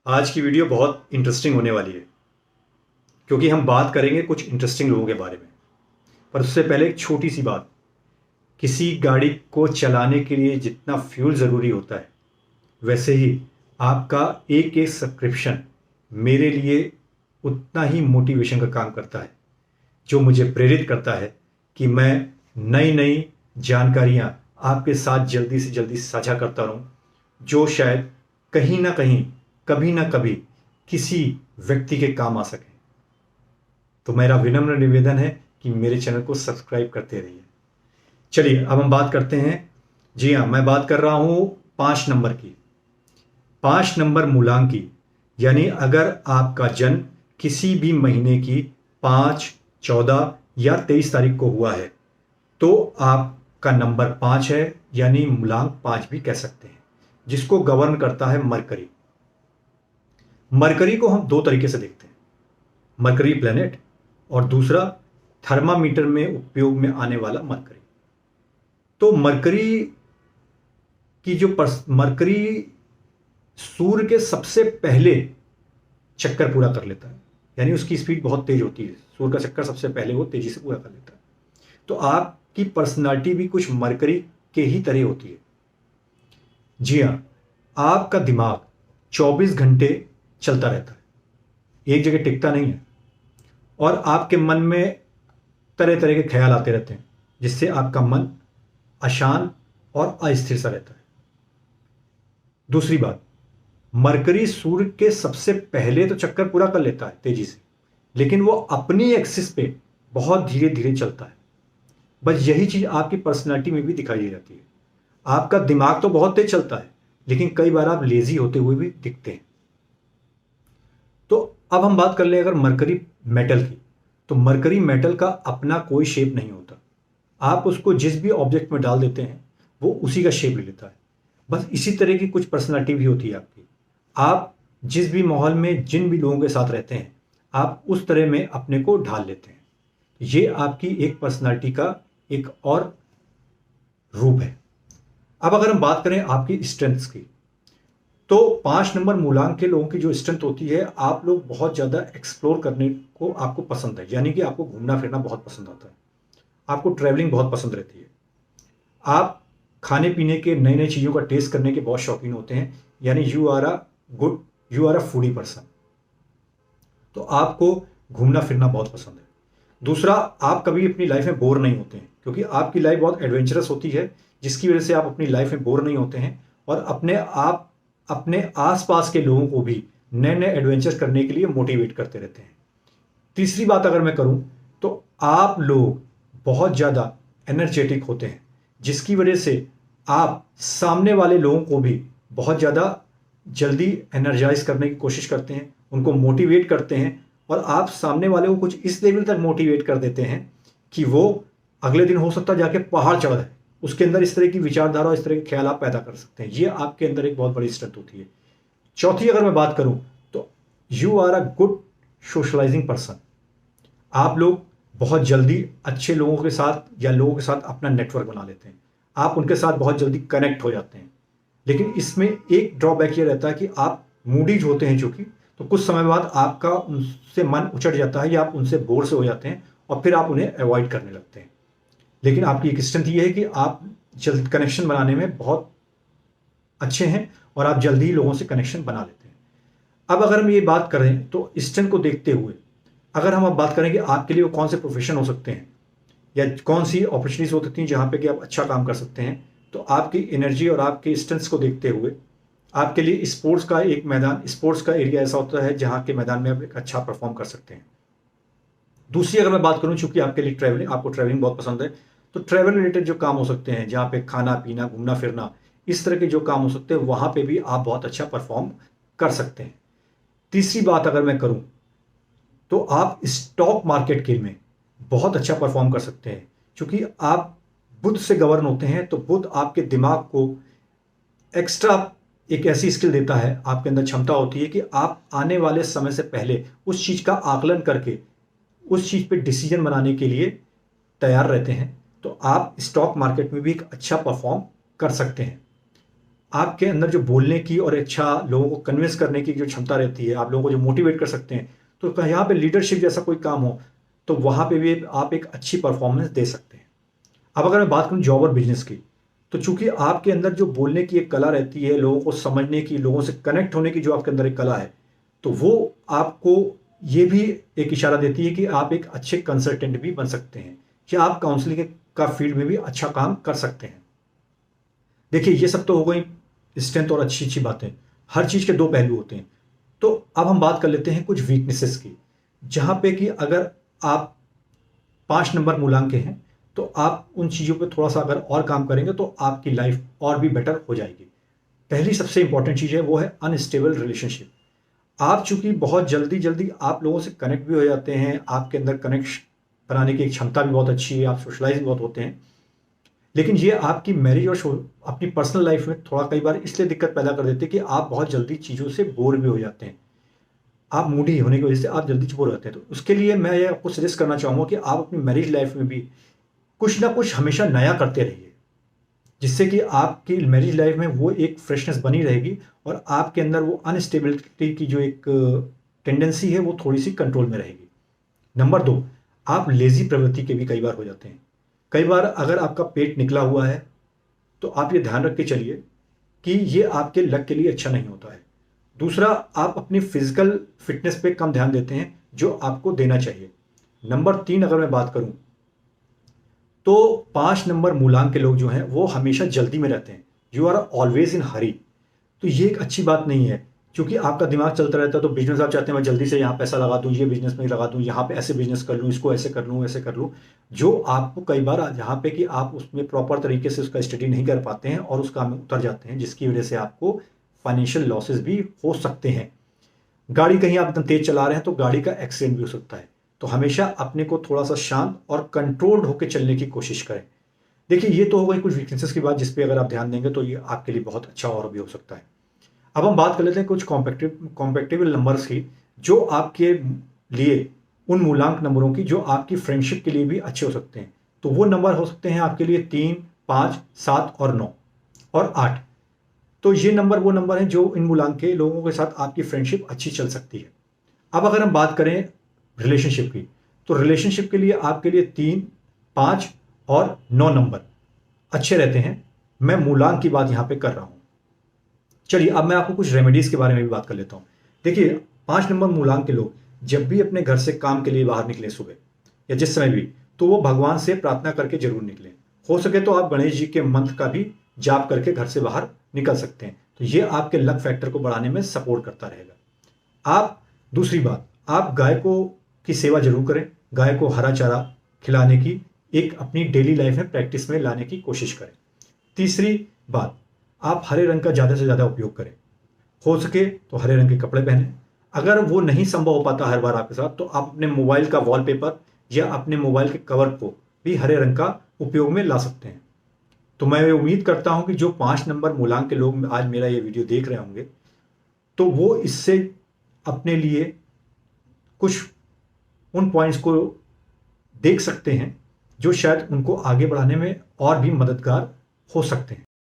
आज की वीडियो बहुत इंटरेस्टिंग होने वाली है क्योंकि हम बात करेंगे कुछ इंटरेस्टिंग लोगों के बारे में। पर उससे पहले एक छोटी सी बात। किसी गाड़ी को चलाने के लिए जितना फ्यूल ज़रूरी होता है, वैसे ही आपका एक एक सब्सक्रिप्शन मेरे लिए उतना ही मोटिवेशन का काम करता है, जो मुझे प्रेरित करता है कि मैं नई नई जानकारियां आपके साथ जल्दी से जल्दी साझा करता रहूं, जो शायद कहीं ना कहीं, कभी ना कभी किसी व्यक्ति के काम आ सके। तो मेरा विनम्र निवेदन है कि मेरे चैनल को सब्सक्राइब करते रहिए। चलिए अब हम बात करते हैं। जी हाँ, मैं बात कर रहा हूं 5 नंबर की। 5 नंबर मूलांक की, यानी अगर आपका जन्म किसी भी महीने की 5, 14 या 23 तारीख को हुआ है तो आपका नंबर 5 है, यानी मूलांक 5 भी कह सकते हैं, जिसको गवर्न करता है मरकरी। मरकरी को हम दो तरीके से देखते हैं, मरकरी प्लेनेट और दूसरा थर्मामीटर में उपयोग में आने वाला मरकरी। तो मरकरी की जो मरकरी सूर्य के सबसे पहले चक्कर पूरा कर लेता है, यानी उसकी स्पीड बहुत तेज होती है। सूर्य का चक्कर सबसे पहले वो तेजी से पूरा कर लेता है। तो आपकी पर्सनालिटी भी कुछ मरकरी के ही तरह होती है। जी हाँ, आपका दिमाग 24 घंटे चलता रहता है, एक जगह टिकता नहीं है, और आपके मन में तरह तरह के ख्याल आते रहते हैं, जिससे आपका मन अशांत और अस्थिर सा रहता है। दूसरी बात, मरकरी सूर्य के सबसे पहले तो चक्कर पूरा कर लेता है तेजी से, लेकिन वो अपनी एक्सिस पे बहुत धीरे धीरे चलता है। बस यही चीज आपकी पर्सनालिटी में भी दिखाई दे जाती है। आपका दिमाग तो बहुत तेज चलता है, लेकिन कई बार आप लेजी होते हुए भी दिखते हैं। तो अब हम बात कर ले अगर मरकरी मेटल की, तो मरकरी मेटल का अपना कोई शेप नहीं होता। आप उसको जिस भी ऑब्जेक्ट में डाल देते हैं वो उसी का शेप ले लेता है। बस इसी तरह की कुछ पर्सनालिटी भी होती है आपकी। आप जिस भी माहौल में जिन भी लोगों के साथ रहते हैं, आप उस तरह में अपने को ढाल लेते हैं। ये आपकी एक पर्सनालिटी का एक और रूप है। अब अगर हम बात करें आपकी स्ट्रेंथ्स की, तो 5 नंबर मूलांक के लोगों की जो स्ट्रेंथ होती है, आप लोग बहुत ज़्यादा एक्सप्लोर करने को आपको पसंद है, यानी कि आपको घूमना फिरना बहुत पसंद आता है, आपको ट्रैवलिंग बहुत पसंद रहती है, आप खाने पीने के नई नई चीज़ों का टेस्ट करने के बहुत शौकीन होते हैं, यानी you are a foodie person. तो आपको घूमना फिरना बहुत पसंद है। दूसरा, आप कभी अपनी लाइफ में बोर नहीं होते हैं, क्योंकि आपकी लाइफ बहुत एडवेंचरस होती है, जिसकी वजह से आप अपनी लाइफ में बोर नहीं होते हैं, और अपने आसपास के लोगों को भी नए नए एडवेंचर करने के लिए मोटिवेट करते रहते हैं। तीसरी बात अगर मैं करूं, तो आप लोग बहुत ज़्यादा एनर्जेटिक होते हैं, जिसकी वजह से आप सामने वाले लोगों को भी बहुत ज़्यादा जल्दी एनर्जाइज करने की कोशिश करते हैं, उनको मोटिवेट करते हैं, और आप सामने वाले को कुछ इस लेवल तक मोटिवेट कर देते हैं कि वो अगले दिन हो सकता है जाके पहाड़ चढ़ जाए। उसके अंदर इस तरह की विचारधारा और इस तरह के ख्याल आप पैदा कर सकते हैं। ये आपके अंदर एक बहुत बड़ी स्ट्रेंथ होती है। चौथी अगर मैं बात करूं, तो you are a good socialising person. आप लोग बहुत जल्दी अच्छे लोगों के साथ या लोगों के साथ अपना नेटवर्क बना लेते हैं, आप उनके साथ बहुत जल्दी कनेक्ट हो जाते हैं। लेकिन इसमें एक ड्रॉबैक ये रहता है कि आप मूडीज होते हैं चूंकि, तो कुछ समय बाद आपका उनसे मन उचट जाता है या आप उनसे बोर से हो जाते हैं, और फिर आप उन्हें अवॉइड करने लगते हैं। लेकिन आपकी एक स्ट्रेंथ ये है कि आप जल्द कनेक्शन बनाने में बहुत अच्छे हैं, और आप जल्दी ही लोगों से कनेक्शन बना लेते हैं। अब अगर हम ये बात करें, तो स्ट्रेंथ को देखते हुए अगर हम अब बात करें कि आपके लिए वो कौन से प्रोफेशन हो सकते हैं या कौन सी अपॉर्चुनिटीज हो सकती हैं जहां पे कि आप अच्छा काम कर सकते हैं, तो आपकी एनर्जी और आपके स्ट्रेंथ्स को देखते हुए आपके लिए स्पोर्ट्स का एरिया ऐसा होता है जहां के मैदान में आप एक अच्छा परफॉर्म कर सकते हैं। दूसरी अगर मैं बात करूं, चूंकि आपको ट्रैवलिंग बहुत पसंद है, तो ट्रैवल रिलेटेड जो काम हो सकते हैं, जहां पे खाना पीना घूमना फिरना इस तरह के जो काम हो सकते हैं, वहां पे भी आप बहुत अच्छा परफॉर्म कर सकते हैं। तीसरी बात अगर मैं करूं, तो आप स्टॉक मार्केट के में बहुत अच्छा परफॉर्म कर सकते हैं, क्योंकि आप बुध से गवर्न होते हैं। तो बुध आपके दिमाग को एक्स्ट्रा एक ऐसी स्किल देता है, आपके अंदर क्षमता होती है कि आप आने वाले समय से पहले उस चीज का आकलन करके उस चीज पे डिसीजन बनाने के लिए तैयार रहते हैं। तो आप स्टॉक मार्केट में भी एक अच्छा परफॉर्म कर सकते हैं। आपके अंदर जो बोलने की और अच्छा लोगों को कन्विंस करने की जो क्षमता रहती है, आप लोगों को जो मोटिवेट कर सकते हैं, तो यहाँ पे लीडरशिप जैसा कोई काम हो तो वहाँ पे भी आप एक अच्छी परफॉर्मेंस दे सकते हैं। अब अगर मैं बात करूँ जॉब और बिजनेस की, तो चूंकि आपके अंदर जो बोलने की एक कला रहती है, लोगों को समझने की, लोगों से कनेक्ट होने की जो आपके अंदर एक कला है, तो वो आपको ये भी एक इशारा देती है कि आप एक अच्छे कंसल्टेंट भी बन सकते हैं, कि आप काउंसलिंग का फील्ड में भी अच्छा काम कर सकते हैं। देखिए, ये सब तो हो गई स्ट्रेंथ और अच्छी अच्छी बातें। हर चीज़ के दो पहलू होते हैं। तो अब हम बात कर लेते हैं कुछ वीकनेसेस की, जहाँ पे कि अगर आप 5 नंबर मूलांक के हैं तो आप उन चीज़ों पे थोड़ा सा अगर और काम करेंगे तो आपकी लाइफ और भी बेटर हो जाएगी। पहली सबसे इंपॉर्टेंट चीज़ है वो है अनस्टेबल रिलेशनशिप। आप चूंकि बहुत जल्दी जल्दी आप लोगों से कनेक्ट भी हो जाते हैं, आपके अंदर कनेक्ट बनाने की एक क्षमता भी बहुत अच्छी है, आप सोशलाइज भी बहुत होते हैं, लेकिन ये आपकी मैरिज और अपनी पर्सनल लाइफ में थोड़ा कई बार इसलिए दिक्कत पैदा कर देते हैं कि आप बहुत जल्दी चीज़ों से बोर भी हो जाते हैं। आप मूडी होने की वजह से आप जल्दी बोर हो जाते हैं। तो उसके लिए मैं ये आपको सजेस्ट करना चाहूँगा कि आप अपनी मैरिज लाइफ में भी कुछ ना कुछ हमेशा नया करते रहिए, जिससे कि आपकी मैरिज लाइफ में वो एक फ्रेशनेस बनी रहेगी और आपके अंदर वो अनस्टेबिलिटी की जो एक टेंडेंसी है वो थोड़ी सी कंट्रोल में रहेगी। नंबर 2, आप लेजी प्रवृत्ति के भी कई बार हो जाते हैं। कई बार अगर आपका पेट निकला हुआ है तो आप ये ध्यान रख के चलिए कि ये आपके लक के लिए अच्छा नहीं होता है। दूसरा, आप अपनी फिजिकल फिटनेस पे कम ध्यान देते हैं जो आपको देना चाहिए। नंबर 3, अगर मैं बात करूं तो 5 नंबर मूलांक के लोग जो हैं वो हमेशा जल्दी में रहते हैं। यू आर ऑलवेज इन हरी। तो ये एक अच्छी बात नहीं है, क्योंकि आपका दिमाग चलता रहता है। तो बिजनेस आप चाहते हैं मैं जल्दी से यहाँ पैसा लगा दूँ, ये बिजनेस में लगा दूँ, यहाँ पे ऐसे बिजनेस कर लूँ, इसको ऐसे कर लूँ, ऐसे कर लूँ, जो आपको कई बार जहाँ पे कि आप उसमें प्रॉपर तरीके से उसका स्टडी नहीं कर पाते हैं और उस काम में उतर जाते हैं, जिसकी वजह से आपको फाइनेंशियल लॉसेस भी हो सकते हैं। गाड़ी कहीं आप एकदम तेज चला रहे हैं तो गाड़ी का एक्सीडेंट भी हो सकता है। तो हमेशा अपने को थोड़ा सा शांत और कंट्रोल्ड होकर चलने की कोशिश करें। देखिए, ये तो हो गई कुछ वीकनेसेस की बात, जिस पे अगर आप ध्यान देंगे तो ये आपके लिए बहुत अच्छा और भी हो सकता है। अब हम बात कर लेते हैं कुछ कॉम्पेक्टेबल नंबर्स की, जो आपके लिए उन मूलांक नंबरों की जो आपकी फ्रेंडशिप के लिए भी अच्छे हो सकते हैं। तो वो नंबर हो सकते हैं आपके लिए 3, 5, 7 और 9 और 8। तो ये नंबर वो नंबर हैं जो इन मूलांक के लोगों के साथ आपकी फ्रेंडशिप अच्छी चल सकती है। अब अगर हम बात करें रिलेशनशिप की, तो रिलेशनशिप के लिए आपके लिए 3, 5 और 9 नंबर अच्छे रहते हैं। मैं मूलांक की बात यहाँ पे कर रहा हूँ। चलिए, अब मैं आपको कुछ रेमेडीज के बारे में भी बात कर लेता हूँ। देखिए, 5 नंबर मूलांक के लोग जब भी अपने घर से काम के लिए बाहर निकले सुबह या जिस समय भी, तो वो भगवान से प्रार्थना करके जरूर निकलें। हो सके तो आप गणेश जी के मंत्र का भी जाप करके घर से बाहर निकल सकते हैं। तो ये आपके लक फैक्टर को बढ़ाने में सपोर्ट करता रहेगा। आप दूसरी बात, आप गाय को की सेवा जरूर करें। गाय को हरा चारा खिलाने की एक अपनी डेली लाइफ में प्रैक्टिस में लाने की कोशिश करें। तीसरी बात, आप हरे रंग का ज़्यादा से ज़्यादा उपयोग करें। हो सके तो हरे रंग के कपड़े पहनें। अगर वो नहीं संभव हो पाता हर बार आपके साथ, तो आप अपने मोबाइल का वॉलपेपर या अपने मोबाइल के कवर को भी हरे रंग का उपयोग में ला सकते हैं। तो मैं उम्मीद करता हूं कि जो 5 नंबर मूलांक के लोग आज मेरा ये वीडियो देख रहे होंगे, तो वो इससे अपने लिए कुछ उन पॉइंट्स को देख सकते हैं जो शायद उनको आगे बढ़ाने में और भी मददगार हो सकते हैं।